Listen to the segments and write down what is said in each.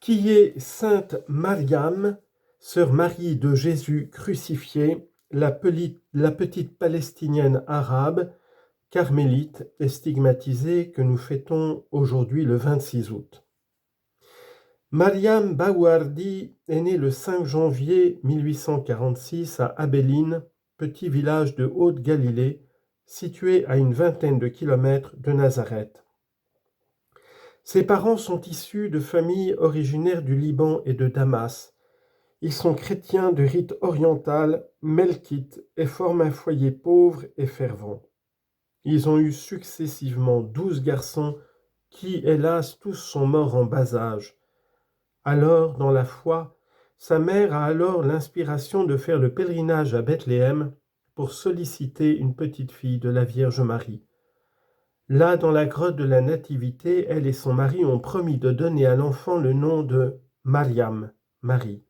Qui est sainte Mariam, sœur Marie de Jésus crucifié, la petite Palestinienne arabe, carmélite et stigmatisée que nous fêtons aujourd'hui le 26 août. Mariam Baouardi est née le 5 janvier 1846 à Abeline, petit village de Haute-Galilée, situé à une vingtaine de kilomètres de Nazareth. Ses parents sont issus de familles originaires du Liban et de Damas. Ils sont chrétiens de rite oriental, melkite, et forment un foyer pauvre et fervent. Ils ont eu successivement 12 garçons qui, hélas, tous sont morts en bas âge. Alors, dans la foi, sa mère a alors l'inspiration de faire le pèlerinage à Bethléem pour solliciter une petite fille de la Vierge Marie. Là, dans la grotte de la Nativité, elle et son mari ont promis de donner à l'enfant le nom de Mariam, Marie.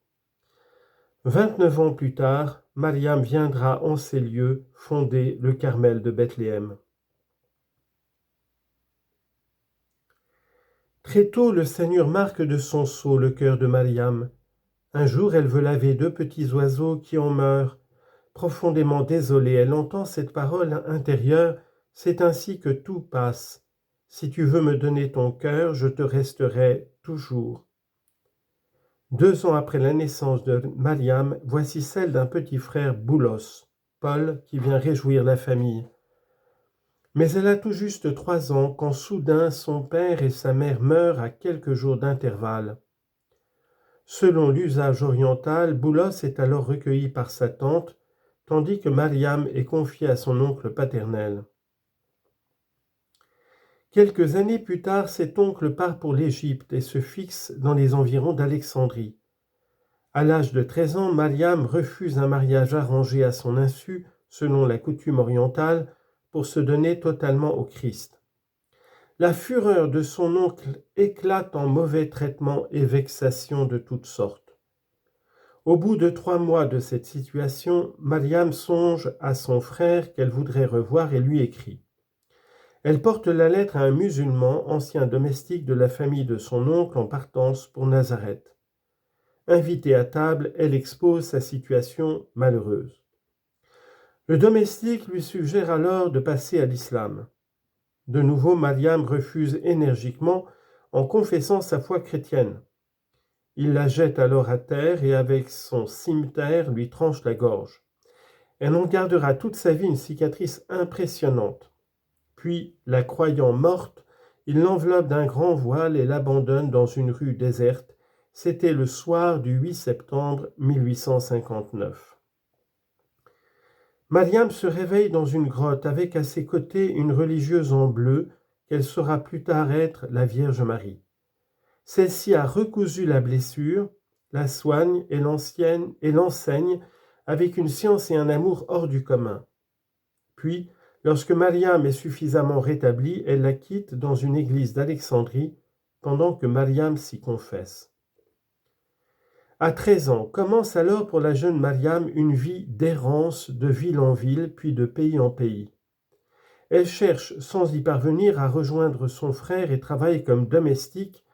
29 ans plus tard, Mariam viendra en ces lieux fonder le Carmel de Bethléem. Très tôt, le Seigneur marque de son sceau le cœur de Mariam. Un jour, elle veut laver 2 petits oiseaux qui en meurent. Profondément désolée, elle entend cette parole intérieure: « C'est ainsi que tout passe. Si tu veux me donner ton cœur, je te resterai toujours. » 2 ans après la naissance de Mariam, voici celle d'un petit frère Boulos, Paul, qui vient réjouir la famille. Mais elle a tout juste 3 ans quand soudain son père et sa mère meurent à quelques jours d'intervalle. Selon l'usage oriental, Boulos est alors recueilli par sa tante, tandis que Mariam est confiée à son oncle paternel. Quelques années plus tard, cet oncle part pour l'Égypte et se fixe dans les environs d'Alexandrie. À l'âge de 13 ans, Mariam refuse un mariage arrangé à son insu, selon la coutume orientale, pour se donner totalement au Christ. La fureur de son oncle éclate en mauvais traitements et vexations de toutes sortes. Au bout de 3 mois de cette situation, Mariam songe à son frère qu'elle voudrait revoir et lui écrit. Elle porte la lettre à un musulman, ancien domestique de la famille de son oncle en partance pour Nazareth. Invitée à table, elle expose sa situation malheureuse. Le domestique lui suggère alors de passer à l'islam. De nouveau, Mariam refuse énergiquement en confessant sa foi chrétienne. Il la jette alors à terre et avec son cimeterre lui tranche la gorge. Elle en gardera toute sa vie une cicatrice impressionnante. Puis, la croyant morte, il l'enveloppe d'un grand voile et l'abandonne dans une rue déserte. C'était le soir du 8 septembre 1859. Mariam se réveille dans une grotte avec à ses côtés une religieuse en bleu qu'elle saura plus tard être la Vierge Marie. Celle-ci a recousu la blessure, la soigne et l'enseigne avec une science et un amour hors du commun. Puis, lorsque Mariam est suffisamment rétablie, elle la quitte dans une église d'Alexandrie pendant que Mariam s'y confesse. À 13 ans, commence alors pour la jeune Mariam une vie d'errance de ville en ville, puis de pays en pays. Elle cherche, sans y parvenir, à rejoindre son frère et travaille comme domestique,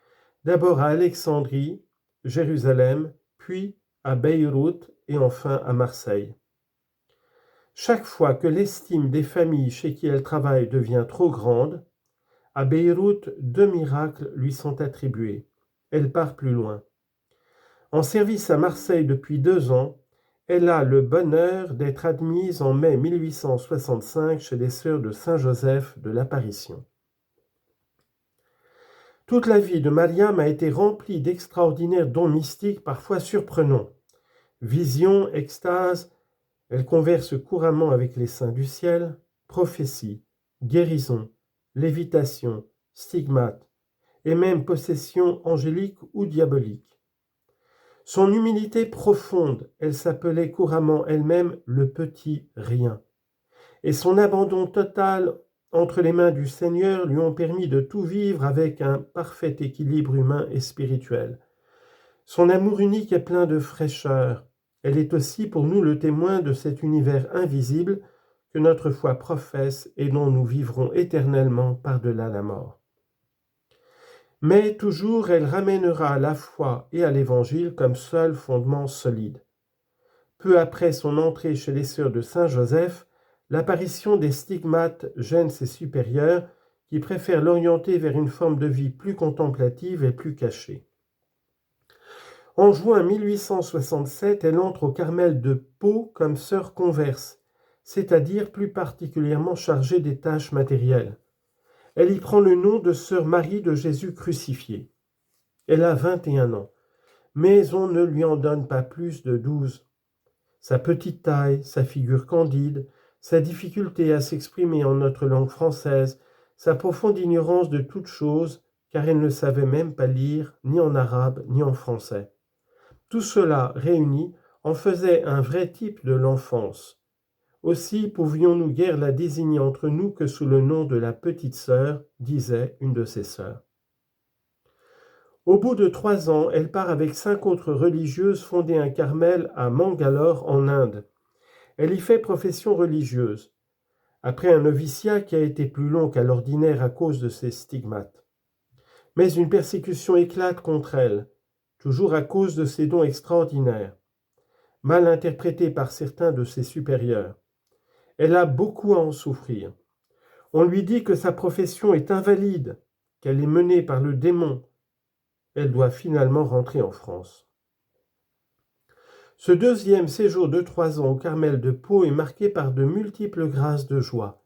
d'abord à Alexandrie, Jérusalem, puis à Beyrouth et enfin à Marseille. Chaque fois que l'estime des familles chez qui elle travaille devient trop grande, à Beyrouth, 2 miracles lui sont attribués. Elle part plus loin. En service à Marseille depuis 2 ans, elle a le bonheur d'être admise en mai 1865 chez les sœurs de Saint-Joseph de l'Apparition. Toute la vie de Mariam a été remplie d'extraordinaires dons mystiques parfois surprenants. Visions, extases, elle converse couramment avec les saints du ciel, prophéties, guérisons, lévitation, stigmates, et même possessions angéliques ou diaboliques. Son humilité profonde, elle s'appelait couramment elle-même le petit rien, et son abandon total entre les mains du Seigneur lui ont permis de tout vivre avec un parfait équilibre humain et spirituel. Son amour unique est plein de fraîcheur. Elle est aussi pour nous le témoin de cet univers invisible que notre foi professe et dont nous vivrons éternellement par-delà la mort. Mais toujours elle ramènera à la foi et à l'Évangile comme seul fondement solide. Peu après son entrée chez les sœurs de Saint-Joseph, l'apparition des stigmates gêne ses supérieurs qui préfèrent l'orienter vers une forme de vie plus contemplative et plus cachée. En juin 1867, elle entre au Carmel de Pau comme sœur converse, c'est-à-dire plus particulièrement chargée des tâches matérielles. Elle y prend le nom de sœur Marie de Jésus crucifié. Elle a 21 ans, mais on ne lui en donne pas plus de 12. Sa petite taille, sa figure candide, sa difficulté à s'exprimer en notre langue française, sa profonde ignorance de toute chose, car elle ne savait même pas lire ni en arabe ni en français. Tout cela réuni en faisait un vrai type de l'enfance. Aussi pouvions-nous guère la désigner entre nous que sous le nom de la petite sœur, disait une de ses sœurs. Au bout de 3 ans, elle part avec 5 autres religieuses fonder un Carmel à Mangalore en Inde. Elle y fait profession religieuse, après un noviciat qui a été plus long qu'à l'ordinaire à cause de ses stigmates. Mais une persécution éclate contre elle, toujours à cause de ses dons extraordinaires, mal interprétés par certains de ses supérieurs. Elle a beaucoup à en souffrir. On lui dit que sa profession est invalide, qu'elle est menée par le démon. Elle doit finalement rentrer en France. Ce deuxième séjour de 3 ans au Carmel de Pau est marqué par de multiples grâces de joie.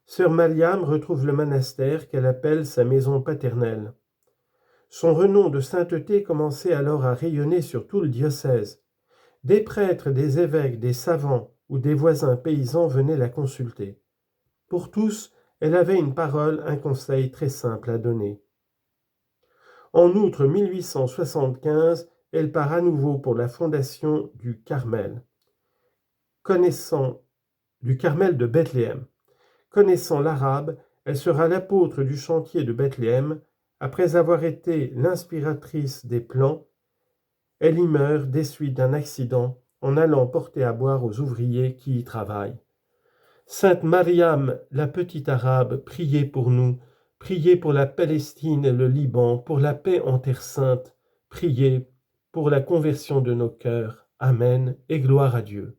Sœur Mariam retrouve le monastère qu'elle appelle sa maison paternelle. Son renom de sainteté commençait alors à rayonner sur tout le diocèse. Des prêtres, des évêques, des savants ou des voisins paysans venaient la consulter. Pour tous, elle avait une parole, un conseil très simple à donner. En outre 1875, elle part à nouveau pour la fondation du Carmel. Du Carmel de Bethléem. Connaissant l'arabe, elle sera l'apôtre du chantier de Bethléem. Après avoir été l'inspiratrice des plans, elle y meurt des suites d'un accident en allant porter à boire aux ouvriers qui y travaillent. Sainte Mariam, la petite arabe, priez pour nous, priez pour la Palestine et le Liban, pour la paix en Terre sainte, priez pour la conversion de nos cœurs. Amen et gloire à Dieu.